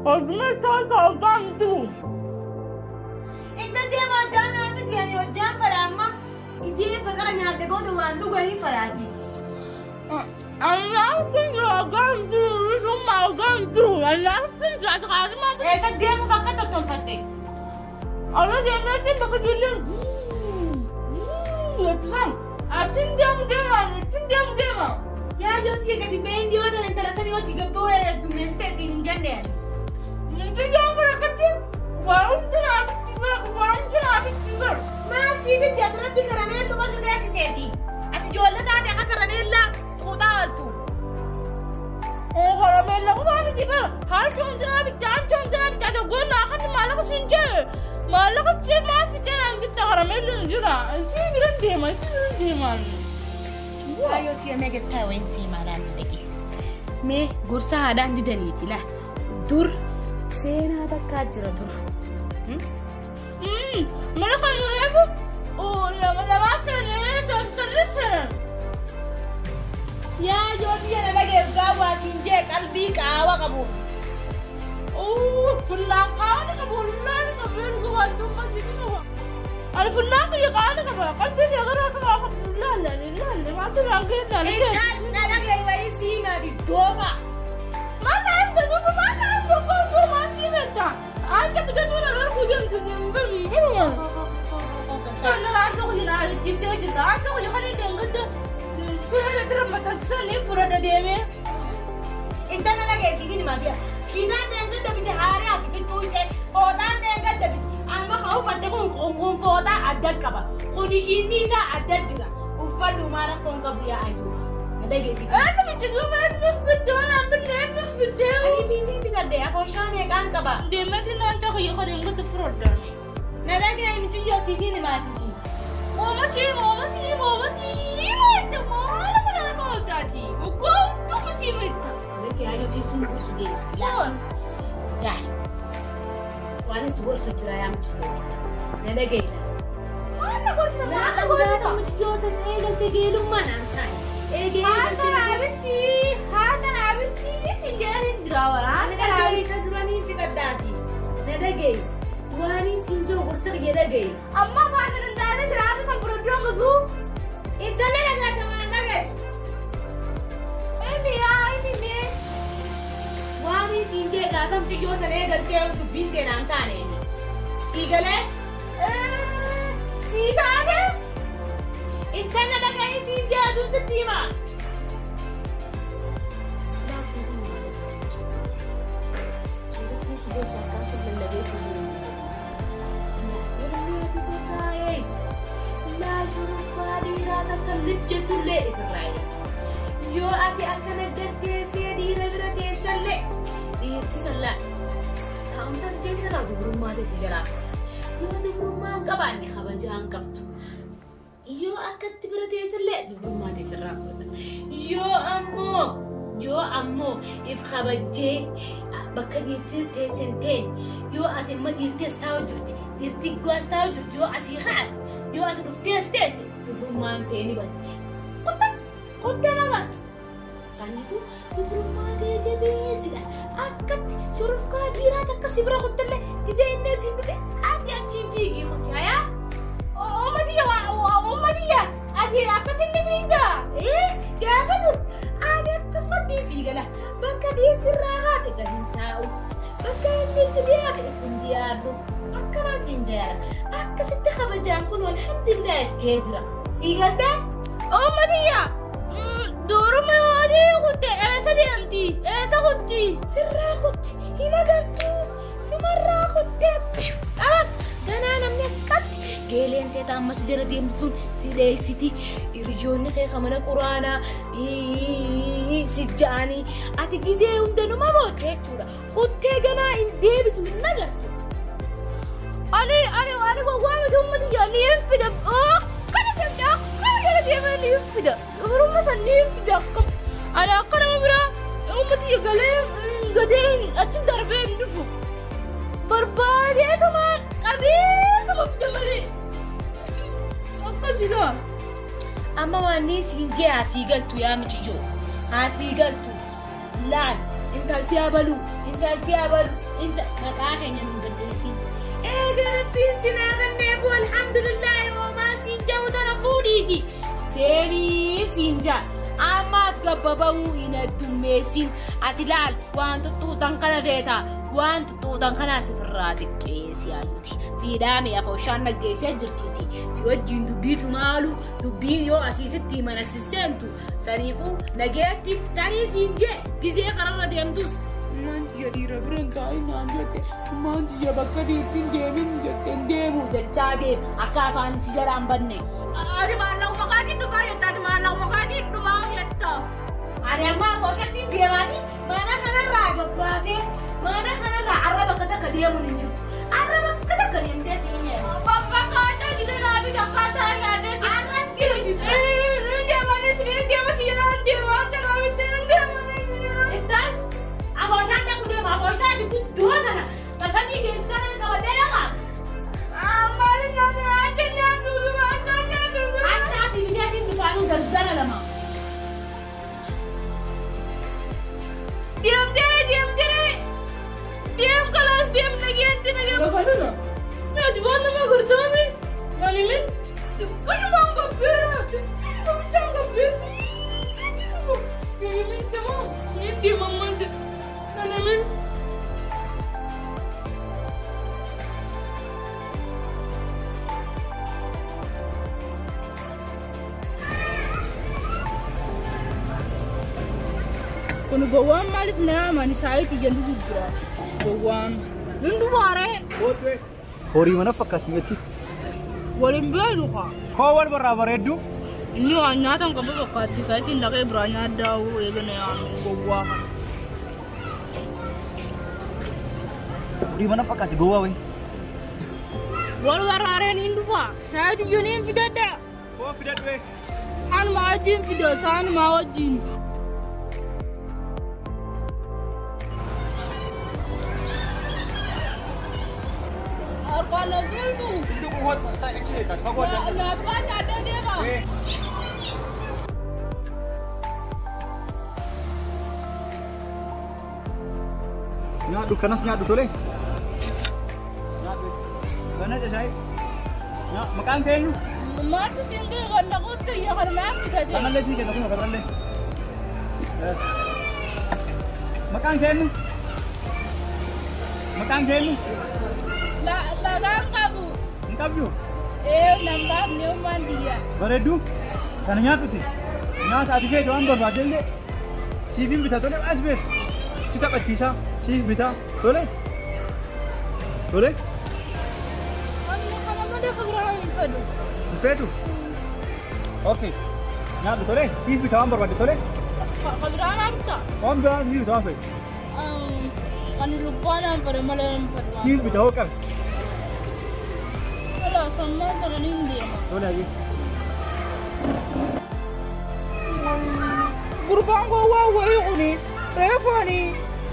قدمت صوتانتو انت ديما جانا فيك يعني وجان فرامة كثير فكرة نعرف بود وانو غني فراتي أنا كنت أقدر ثم أقدر أنا كنت أتعلم ايش ديما فقط تنفتي أنا ديما بقدر يتسام أتندم يا جوتي كذي بين دي وده انت لسه دي جبوه تمشي تسين جنة نتندم بركتي وأنت ما تيجي تجرب بكراميل لو ما سداش سيدي أتجولد هذا كراميل لا تقطعته كراميل لا كمان تبى هاي شون ترى تقول أخذ مالك سنجر مالك شيء ما في كلام عندك كراميل نجرا سيرن ديما ayo tiya mega tawenci malan degi me gursa hada andi daniti la dur sena ta kajra dur مالك يريبو ولا ما سنة ya jodi yana lage gawa sinje kalbi kawa kabu فلان قاعد قبول لا قبول قوانتم ما تجيبوا أنا فلان يقعد قبل قلبي يغرق قبل لا ما تبغى كده لا lage waisi na di doba ما نعرف تجيبوا ما نعرف تقولوا ما سيبتا أنت بتقول أنا خدين تنبغي أنا لا تقولي لا تجيب تجيب أنت تقولي خليني نقدر سهل ترى ما تسني فرد ديمي انت لا lage sini ma dia sina tenga da bite hare asiki tuite oda tenga da bite anga kau fatte kon foda adda kaba kodi shini sa adda jira ufalu mara kon kabya ayus lage sini أنا بتجيب أنا بالنسبة ani fi bisa de afo shane kan kaba ديمي أنت خير خليني نقدر فرد ديمي na lage ai mitu yo sini ma sini أنت ما تأتي وكنت مسيمتها lage ayo ti sin ko su de la ya wani su gorsu jira ya mutu na lage أنا قلت لا أنا مش جوزن إيه قلت جيلو ما نعمل إيه هذا عبتي سنجار الدراور أنا قاعد أسرعني في قداتي ندقي واني سنجو ورسق يدقي أما بعد الدارة دراسة سفردون غزو إدلنا نجا سما نجس إني واني سنجي قاسم تجوزن إيه قلت جيلو تبين كنام تاني سيقله سيدانة إنت ندقي سنجي أدو ستيما لبجة اللي إفرايا يو أتي أكنا جدتي ديرا برتي سلة ديرتي سلة خمسة تيسرا دبرو ما تسجرا يو دبرو ما قباني خبجان قبتو يو أكت برتي سلة دبرو ما تسرا يو أمو إف خبجي بكا ديرتي تيسنتين يو أتي ما ديرتي استاو جرتي ديرتي قوا استاو جرتي يو أسيخان يو أتي رفتي استيسي Rumah ini bati, kota nama tu, saniku rumah dia jadi sila, akad suruf kadira tak kasih berapa tele, kita ini sini deh, ada cipi gitu ya, oh Maria, ada apa sih ni Vida? Kenapa tu? Ada kesempatan TV lah, maka dia istirahat, kan tahu, maka dia dia tu, maka rasinjar, maka setiap bajang pun alhamdulillah sekejar. سيغلتا ماريا دور ما هذه كنت أسدي أنتي أسدي سرّا كنت هنا درتو سمرّا كنت أنا منكت قالي أنت تام مسجرة ديمسون سيدي سيتي يرجوني خي خمنا قرانا سجاني أتجيزي وندنو ما بوجه تورا كنت جنا إن ديبتو نجرتو أنا قوام ثم تجاني ينفد dia ينفد rumah sana ينفد أنا أقرأ برا أمتي يقولين قدين أتم دربين دفو بربادي أتمان كبير تمام في دمري أقصده أما واني سينجي هاسيقلتو يا مجيو هاسيقلتو لا انت التيابلو انت التيابلو انت مقاخن من قديسين ايه ربي انتنا غنيف والحمد لله وما سينجا وتنفوديتي ديبي سينجا اما تقببو إنا الدميسين اتلال وانتو توتن قنفيتا وانتو توتن قنا سفراتك كيسي آيوتي سيدامي أفوشان نقيسي جرتيتي سيوجين دبيتو مالو دبين يو أسيستي من السيسنتو سنيفو نقيتي تاني سينجي جزي قرر ديمتوس مانتي يا ديرا برنكاي نانجوتي مانتي يا بكري تنديمين جتن ديمو جتشا ديم أكافان سيجلان بني أدي ما لو مقادي دبا يتا أدي ما لو مقادي دبا يتا أنا ما أفوشان تنديماني ما أنا خنا راقباتي ما أنا خنا راعربا كده كديمو ننجو عربا كده كديم تسيني بابا كاتا جدا نابي كاتا يادي عرب كده نجي ماني سنين ديمو سيجلان ديمو أنت نابي تنين ديمو إنتان أفوشان تكودي ما أفوشان تكود دوهنا بسني كيسكنا نودينا أمالي نادي أنتني أدوزو أنتني أدوزو أنت سيني أتين بتاعو درزنا لما ديم تري ديم خلاص ديم نجيت نجيم بقولنا ما تبغى ما قردامي مالي لين تكش ما قبيرة تكش ما قبيرة كلمة تمام يدي ماما أنا لين كنا جوام مالف نعم أنا سايتي جندو جرا جوام جندو باره هوري mana fakkaatti miti ولين بينو خا هو wal barabara hedduu inni waan nyaatan qabu fakkaatti kayti ndaqee biraa nyaaddaa'u eegana yaanu gowwaa horii mana fakkaatti gowwaa wayi wal waraareen hin dhufaa saayiti joniin fidadha koo fidadhu an maa wajjiin fida isaan maa wajjiin arqaana beeltu sinduuqu hoot fastaa ekshee kan fagoo adda nyaatumaan nyaaddaa deemaa nyaadhu kanas nyaadhu tole nyaadhu bana jashai maqaan keenyu maaltu singii kan dhaquus kiyya kan maaf fidate kanallee sii kenna kuma kanallee maqaan keenyu maqaan qabu hin qabdu nambaaf ni ummaan diyyaa bareeddu kana nyaadhuti nyaata ati feetu waan barbaadellee siifin bita tole as beef si taphachiisaa siif bita tole tole kana malee kabiraan hin fedhu hin feetu okay nyaadhu tole siif bita waan barbaadde tole kabiraan arta waan biraan siif bita waan feetu ani lubbaan aan fedhe malee hin fedhu siif bita hoo qabe ala sammaan kana niin deema tole hayyee gurbaan gowwaa wayii kuni reefaanii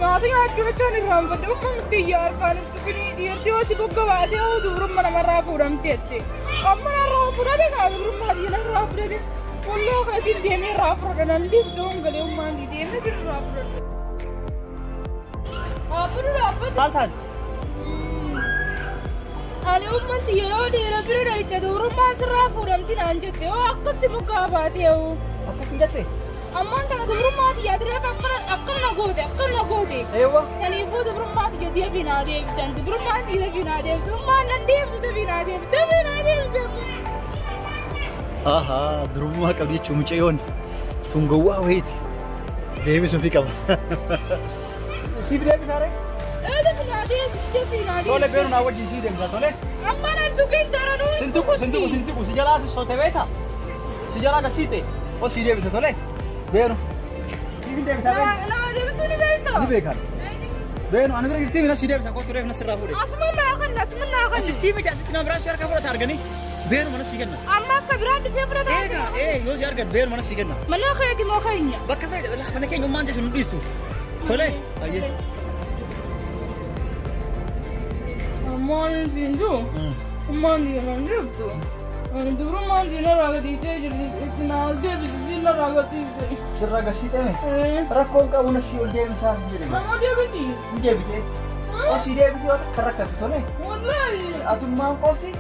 nyaata nyaachuu jechaan irraan fedhe umman xiyyaa harkaan finii dhiirtii hosi bogga baatee hoo dubrumma namarraa fuudhamteette amma narraa fudhate kaa dubrummaa diina irraa fudhate wallaa kaatiin deemee irraa fudhadha nan liiftoon galee ummaan di deemee irraa fudhadha dhaabbatu maal taate ani umman xiyya yoo dhiira bira dhayte dubrummaan sirraa fuudhamti naan jette yoo akkasti muggaa baatee hoo akkas hin jette ammaan kana dubrummaati yaadreef akkana na goote eewwa saniifuu dubrummaati jedhee fi naa deebisan dubrummaan dhiira fi naa deebisu ummaan nan deebisu dafi naa deebisan aha durummaa qabdi jechuun mucayyoon tun gowwaa wayiiti deebisuufi qaba siif deebisaare dafi naa deebisu tole beenu naa wajjin sii deemsa tole ammaan an tuqeen daranuu sintuqu si jalaa sote beeta si jalaa gasiite o sii deebisa tole beenu siifin deebisaa beenu nama deebisuu ni beektaa ni beekan beenu ani bira girtii mina sii deebisa koo tureef na sirraa fuudhe asuma naa kan asitti miti asitti naa biraa si harkaa fudhata arganii beenu mana sii kenna ammaas ka biraa dhufee fudhata yoo si argan beenu mana sii kenna mana keeti moo keenya bakka fayyada mana keenya ummaan teessu nu dhiistu tole ayyee ammaan siin jiru ummaan diina nan jirtu ani dubrummaan diina irraa gadiitee jirti itti naa deebisisin na ragatise. Sirra gasitame. Rakkoon qabu na si ol deebisaa jedhe. Nama deebiti. Deebite. O si deebite yoo karrakkatu tole. Wallahi. Atummaan qofti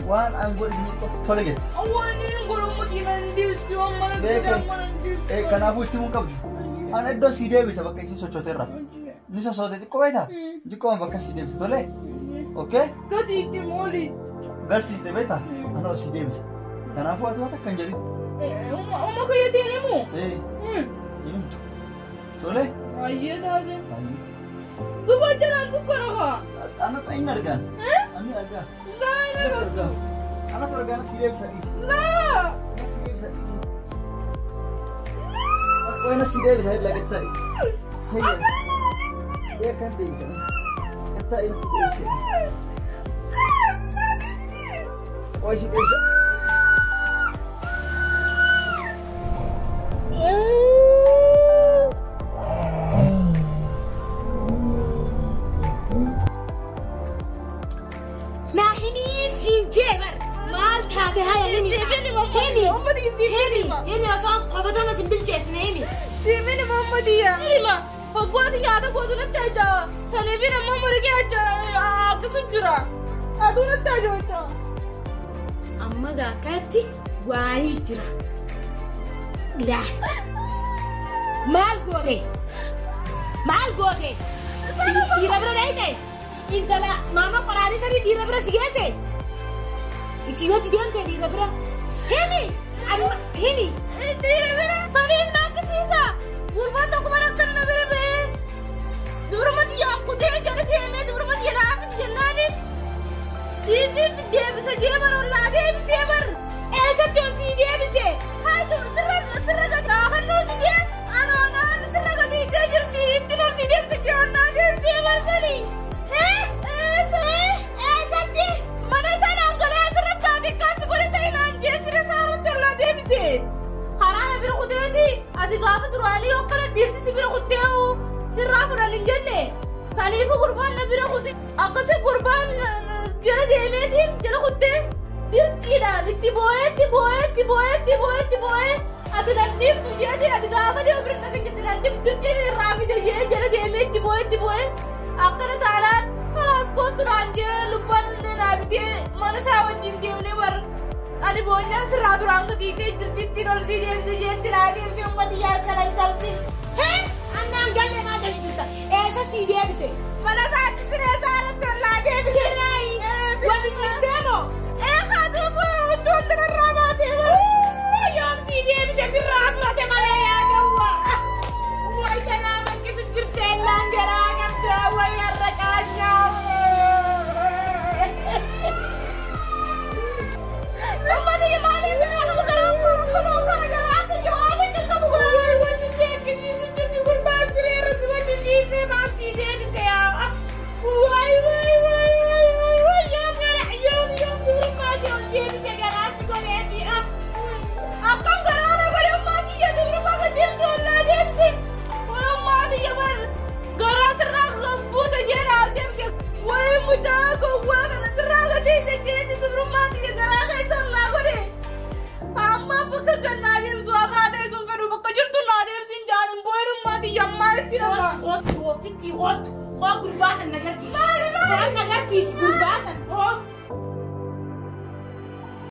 waan aangoo inni qofti tole jedhe. Awwaani goromuti nan diistu amma na diistu. Kanaafuu itti mun qabdu. Ana iddoo si deebisa bakka isin sochooteerra. Ni sosootee xiqqoo beektaa? Xiqqooma bakka si deebisa tole. Okay? Gadi itti mooli. Garsiite beektaa? Anoo si deebisa. Kanaafuu ati waan akka hin jedhin. Amma kayyateen himu? Himtu. Tole? Baay'ee taate. Duba jalaan dukkana kaa? Ana inni argaan. Ani argaan. Laa inni argaan. Ana argaan si deebisa dhiisi. Laa! Si deebisa dhiisi. Wayna si deebisa lagattaa dhiisi. Hayya. Kan deebisa. Gattaa inni si deebisa. Oy si deebisa. هني أصلا قبضنا سنبل جسنا هني. سيمين محمدية. إيما. فقوات يادا قوتو نتاجا. سنبينا ماما رجعت كسجرا. أدو نتاجا وتا. أما قاكاتي وايجرا. لا. مال قوتي. مال قوتي. يربرا نايتي. إنت لا ماما قراني سري يربرا سياسي. إتيو تديم تدي يربرا. هني. أنا هني. يربرا سليم ناقصيسا. قربان تو كبار كنا بربه. دورمتي يا قدي جرد يمي دورمتي لا عفت جناني. سيدي بدي بس جيبر ولا جيب سيبر. إيش تقول سيدي بسه؟ هاي تو سرق آخر دي. أنا سرق دي تجرتي تنو سيدي بس جوانا جيب سيبر سلي. إيش أنتي؟ من سلام قلنا سرق جادي كاس قلنا سينان جسر سارو تلا دي بسه. خراه بيرخديتي. أدي قافة روالي وكلا ديرتي سبيرخديو. سراف رالينجنة. ساليف قربان بيرخدي. أقصى قربان جرد يميتي جرد خدي. ديرتي لا ديرتي بوي. أدي ننديف تجيتي أدي قافة دي وبرنا كنجت ننديف ديرتي رافي دي جرد يميتي بوي. أقنا تعالى خلاص كنت رانجة لبان نابتي ما نساوي جنجي ونبر. أنا بونيا سراد رانغ ديتي جرتي نورسي دي جرتي لا دي أمة ديار كلام ترسي. أنا أنجلي ما أدري جدا. إيش سيدي بسه؟ mana saat sini saat terladi Sirai. Wadi sistemo. Khadu bu tuntun ramati bu. Yom sini bisa siraf rate malaya jawa. Wai sana makke sujurten langgara kabda wai arrakanya. Ramati mali dara kamu gara apa jawab kamu gara. Wadi sekki sujurti kurban sire rasul di se masih dia bisa ya. Wai yom dulu masih dia bisa garasi koleti. Akam garana gara mati ya dulu pakai dia dola dia sih. Wai mati ya bar. Gara serang buat aja lah dia bisa. Wai mujago gua kana serang dia jadi dulu mati ya gara kayak sana gua deh. Amma pakai gana dia suaka deh sumpah lu pakai jurtu nadir sinjaran boy mati ya mati lah. Hot, kurbasan nagarsis. Kurbasan.